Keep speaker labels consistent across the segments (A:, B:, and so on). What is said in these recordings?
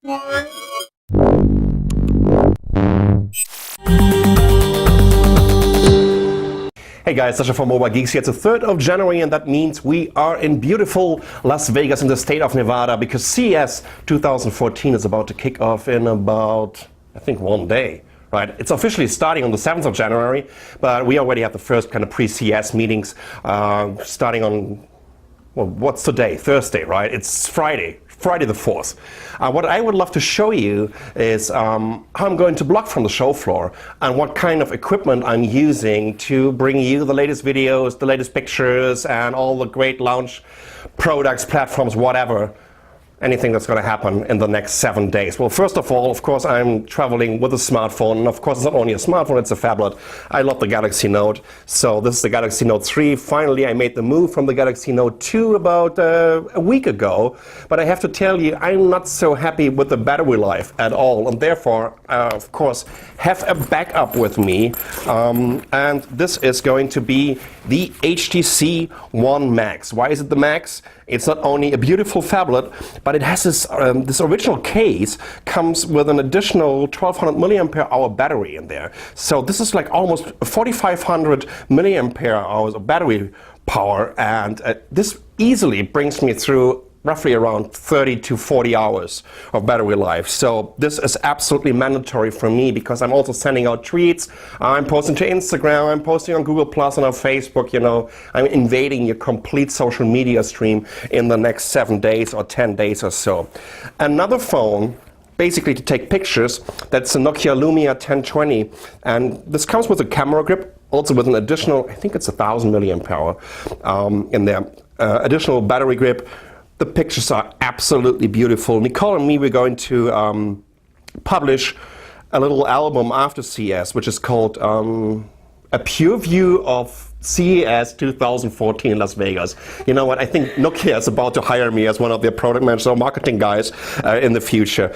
A: Hey guys, Sascha from Mobile Geeks here. It's the 3rd of January and that means we are in beautiful Las Vegas in the state of Nevada because CES 2014 is about to kick off in about, I think, 1 day. Right? It's officially starting on the 7th of January, but we already have the first kind of pre-CES meetings starting on, well, what's today? Thursday, right? It's Friday the 4th. What I would love to show you is how I'm going to blog from the show floor and what kind of equipment I'm using to bring you the latest videos, the latest pictures, and all the great launch products, platforms, whatever. Anything that's going to happen in the next 7 days. Well, first of all, of course, I'm traveling with a smartphone. And of course, it's not only a smartphone, it's a phablet. I love the Galaxy Note. So this is the Galaxy Note 3. Finally, I made the move from the Galaxy Note 2 about a week ago. But I have to tell you, I'm not so happy with the battery life at all. And therefore, of course, have a backup with me. And this is going to be the HTC One Max. Why is it the Max? It's not only a beautiful phablet, but it has this original case comes with an additional 1200 milliampere hour battery in there. So this is like almost 4500 milliampere hours of battery power, and this easily brings me through roughly around 30 to 40 hours of battery life. So this is absolutely mandatory for me because I'm also sending out tweets. I'm posting to Instagram, I'm posting on Google Plus and on Facebook, you know. I'm invading your complete social media stream in the next 7 days or 10 days or so. Another phone, basically to take pictures, that's a Nokia Lumia 1020. And this comes with a camera grip, also with an additional, I think it's 1000 milliamp hour in there, additional battery grip. The pictures are absolutely beautiful. Nicole and me, we're going to publish a little album after CES, which is called A Pure View of CES 2014 in Las Vegas. You know what, I think Nokia is about to hire me as one of their product managers or marketing guys in the future.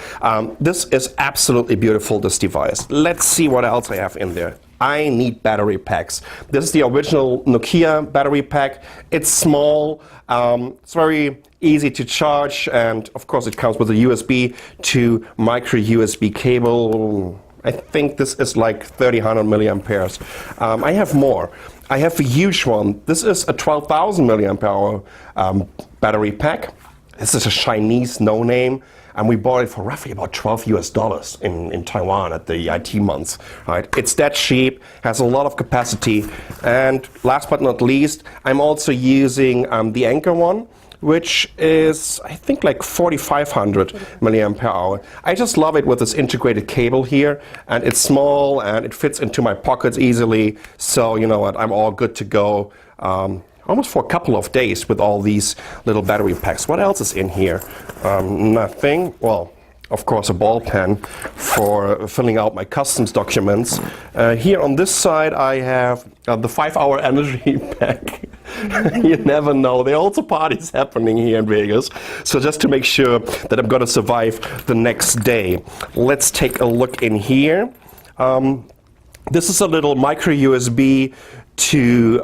A: This is absolutely beautiful, this device. Let's see what else I have in there. I need battery packs. This is the original Nokia battery pack. It's small, it's very easy to charge, and of course it comes with a USB to micro USB cable. I think this is like 3000 milliamperes. I have more. I have a huge one. This is a 12,000 milliampere hour battery pack. This is a Chinese no-name, and we bought it for roughly about $12 US in Taiwan at the IT month. Right? It's that cheap, has a lot of capacity, and last but not least, I'm also using the Anker one, which is, I think, like 4500 milliampere hour. I just love it with this integrated cable here, and it's small and it fits into my pockets easily. So you know what, I'm all good to go. Almost for a couple of days with all these little battery packs. What else is in here? Nothing. Well, of course, a ball pen for filling out my customs documents. Here on this side, I have the 5-hour energy pack. You never know. There are also parties happening here in Vegas. So just to make sure that I'm going to survive the next day. Let's take a look in here. This is a little micro USB to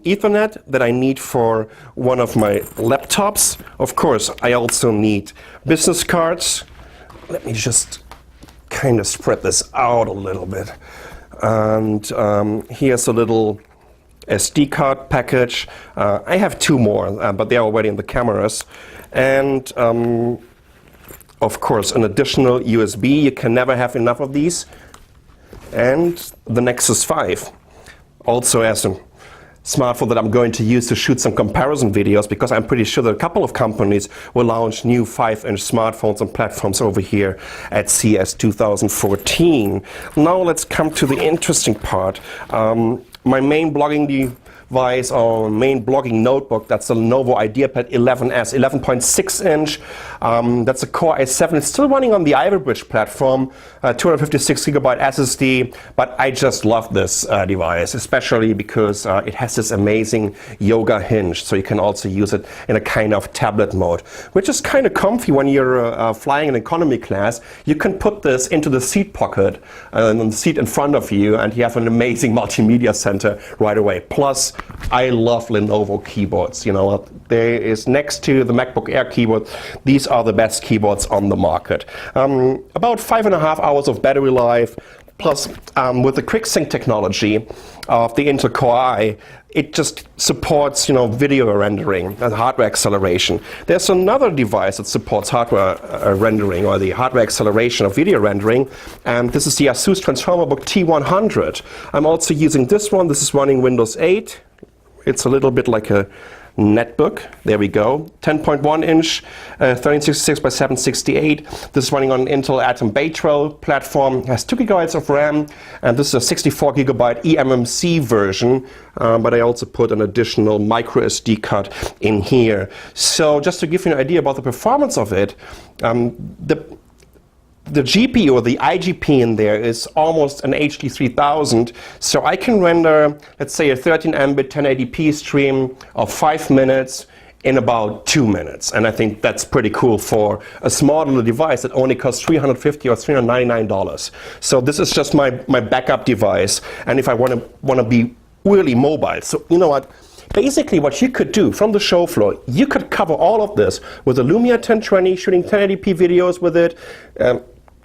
A: Ethernet that I need for one of my laptops. Of course, I also need business cards. Let me just kind of spread this out a little bit. And here's a little SD card package. I have 2 more, but they're already in the cameras. And of course, an additional USB. You can never have enough of these. And the Nexus 5. Also as a smartphone that I'm going to use to shoot some comparison videos, because I'm pretty sure that a couple of companies will launch new 5-inch smartphones and platforms over here at CES 2014. Now let's come to the interesting part. My main blogging device or main blogging notebook, that's the Lenovo IdeaPad 11S, 11.6 inch. That's a Core i7. It's still running on the Ivy Bridge platform, 256 gigabyte SSD, but I just love this device, especially because it has this amazing yoga hinge, so you can also use it in a kind of tablet mode, which is kind of comfy when you're flying in economy class. You can put this into the seat pocket, on the seat in front of you, and you have an amazing multimedia center right away. Plus, I love Lenovo keyboards. You know, there is next to the MacBook Air keyboard, these are the best keyboards on the market. About 5.5 hours of battery life, plus with the QuickSync technology of the Intel Core i, it just supports, you know, video rendering and hardware acceleration. There's another device that supports hardware rendering, or the hardware acceleration of video rendering, and this is the Asus TransformerBook T100. I'm also using this one. This is running Windows 8. It's a little bit like a netbook. There we go. 10.1 inch, 1366 by 768. This is running on Intel Atom Bay-Trail platform. Has 2 GB of RAM, and this is a 64 GB eMMC version. But I also put an additional micro SD card in here. So just to give you an idea about the performance of it, the GPU, or the IGP in there, is almost an HD 3000, so I can render, let's say, a 13 Mbit 1080p stream of 5 minutes in about 2 minutes, and I think that's pretty cool for a small little device that only costs $350 or $399. So this is just my backup device, and if I want to be really mobile. So you know what? Basically, what you could do from the show floor, you could cover all of this with a Lumia 1020, shooting 1080p videos with it,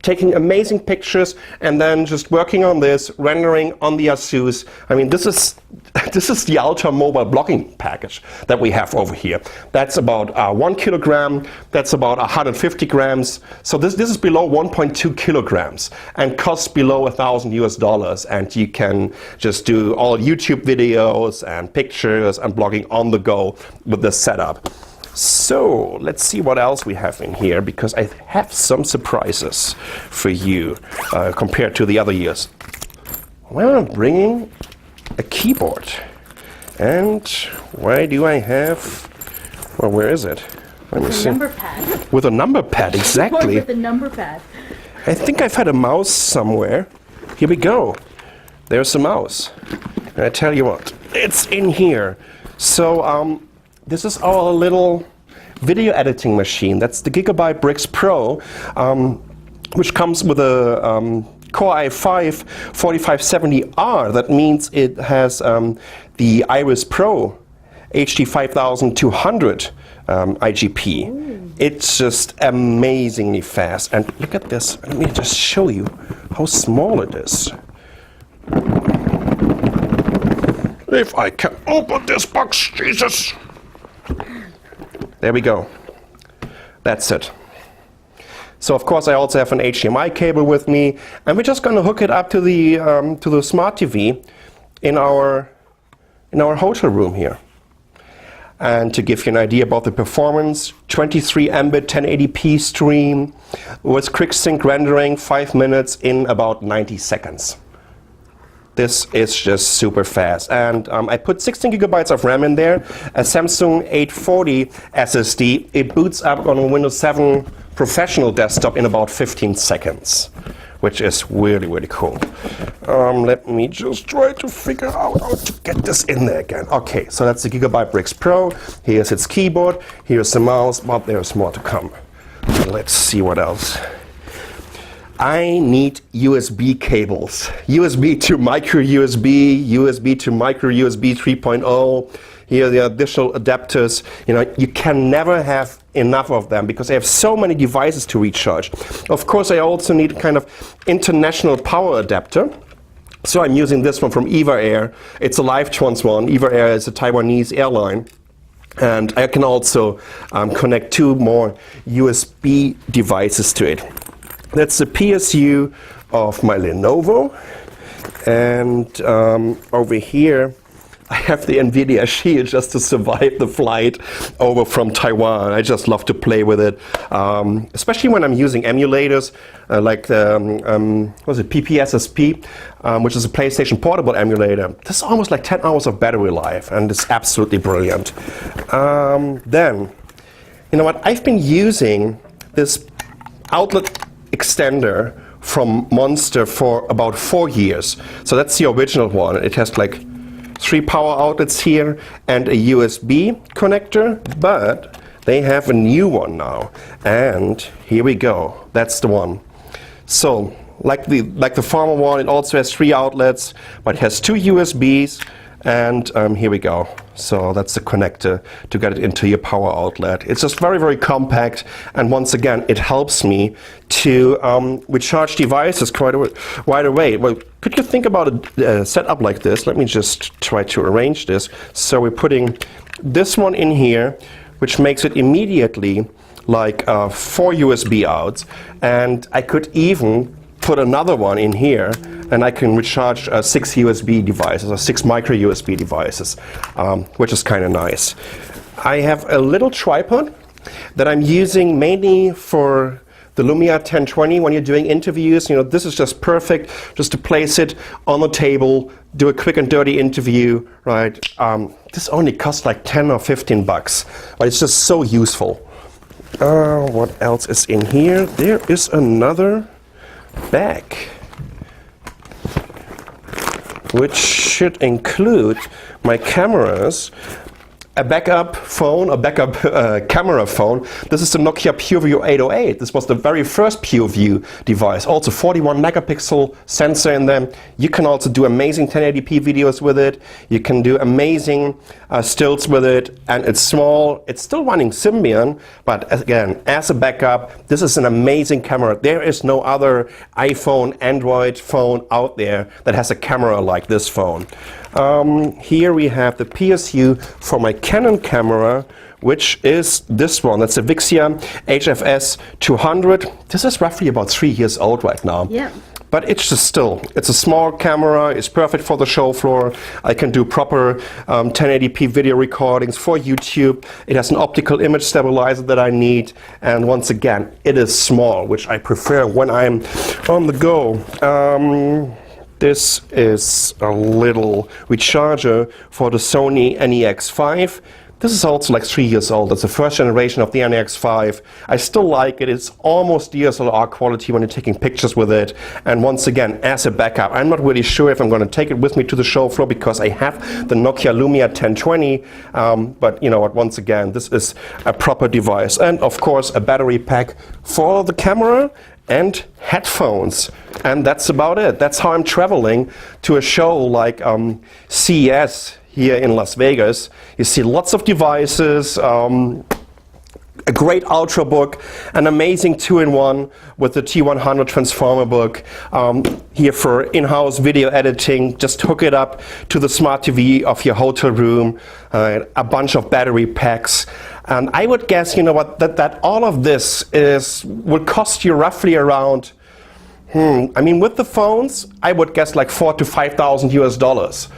A: taking amazing pictures, and then just working on this, rendering on the Asus. I mean, this is the ultra mobile blocking package that we have over here. That's about 1 kilogram. That's about 150 grams. So this is below 1.2 kilograms and costs below $1,000 US, and you can just do all YouTube videos and pictures and blogging on the go with this setup. So let's see what else we have in here, because I have some surprises for you compared to the other years. Well, I'm bringing a keyboard. And why do I have, well, where is it? Let me see.
B: Number pad.
A: With a number pad, exactly.
B: With a number pad.
A: I think I've had a mouse somewhere. Here we go. There's a mouse. And I tell you what, it's in here. So, this is our little video editing machine. That's the Gigabyte Bricks Pro, which comes with a Core i5 4570R. That means it has the Iris Pro HD 5200 IGP. Ooh. It's just amazingly fast. And look at this. Let me just show you how small it is. If I can open this box, Jesus! There we go. That's it. So of course I also have an HDMI cable with me, and we're just going to hook it up to the smart TV in our hotel room here. And to give you an idea about the performance, 23 Mbit 1080p stream with QuickSync rendering, 5 minutes in about 90 seconds. This is just super fast, and I put 16 gigabytes of RAM in there, a Samsung 840 SSD. It boots up on a Windows 7 professional desktop in about 15 seconds, which is really, really cool. Let me just try to figure out how to get this in there again. Okay, so that's the Gigabyte Bricks Pro. Here's its keyboard, here's the mouse, but there's more to come. Let's see what else. I need USB cables. USB to micro USB, USB to micro USB 3.0. Here are the additional adapters. You know, you can never have enough of them because I have so many devices to recharge. Of course, I also need kind of international power adapter. So I'm using this one from EVA Air. It's a LifeTrans one. EVA Air is a Taiwanese airline. And I can also connect 2 more USB devices to it. That's the PSU of my Lenovo, and over here I have the NVIDIA Shield just to survive the flight over from Taiwan. I just love to play with it, especially when I'm using emulators like what's it, PPSSP, which is a PlayStation Portable emulator. This is almost like 10 hours of battery life, and it's absolutely brilliant. Then, you know what, I've been using this outlet extender from Monster for about 4 years. So that's the original one. It has like 3 power outlets here and a USB connector, but they have a new one now. And here we go. That's the one. So like the former one, it also has 3 outlets, but it has 2 USBs, And here we go. So that's the connector to get it into your power outlet. It's just very, very compact. And once again, it helps me to recharge devices right away. Well, could you think about a setup like this? Let me just try to arrange this. So we're putting this one in here, which makes it immediately like 4 USB outs. And I could even put another one in here, and I can recharge 6 USB devices or 6 micro USB devices, which is kind of nice. I have a little tripod that I'm using mainly for the Lumia 1020 when you're doing interviews. You know, this is just perfect just to place it on the table, do a quick and dirty interview, right? This only costs like 10 or 15 bucks, but it's just so useful. What else is in here? There is another bag, which should include my cameras, a backup phone, a backup camera phone. This is the Nokia PureView 808. This was the very first PureView device. Also 41 megapixel sensor in them. You can also do amazing 1080p videos with it. You can do amazing stills with it, and it's small. It's still running Symbian, but again, as a backup, this is an amazing camera. There is no other iPhone, Android phone out there that has a camera like this phone. Here we have the PSU for my Canon camera, which is this one. That's a Vixia HFS 200. This is roughly about 3 years old right now.
B: Yeah.
A: But it's just still, it's a small camera, it's perfect for the show floor. I can do proper 1080p video recordings for YouTube. It has an optical image stabilizer that I need. And once again, it is small, which I prefer when I'm on the go. This is a little recharger for the Sony NEX5. This is also like 3 years old. It's the first generation of the NEX5. I still like it. It's almost DSLR quality when you're taking pictures with it. And once again, as a backup, I'm not really sure if I'm going to take it with me to the show floor because I have the Nokia Lumia 1020. But you know what, once again, this is a proper device. And of course, a battery pack for the camera and headphones, and that's about it. That's how I'm traveling to a show like CES here in Las Vegas. You see lots of devices, a great Ultrabook, an amazing 2-in-1 with the T100 Transformer book. Here for in-house video editing, just hook it up to the smart TV of your hotel room, a bunch of battery packs. And I would guess, you know what, that all of this will cost you roughly around, I mean, with the phones, I would guess like $4,000 to $5,000 US.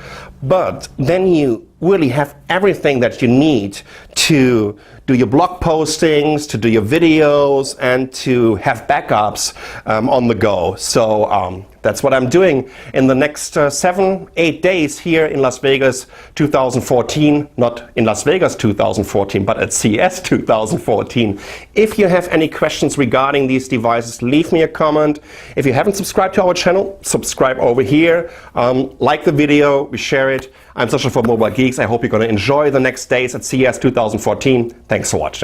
A: But then you really have everything that you need to do your blog postings, to do your videos, and to have backups on the go. So that's what I'm doing in the next 7-8 days here in Las Vegas 2014. Not in Las Vegas 2014, but at CES 2014. If you have any questions regarding these devices, leave me a comment. If you haven't subscribed to our channel, subscribe over here. Like the video, we share it. I'm Sascha for Mobile Geeks. I hope you're going to enjoy the next days at CES 2014. Thanks for watching.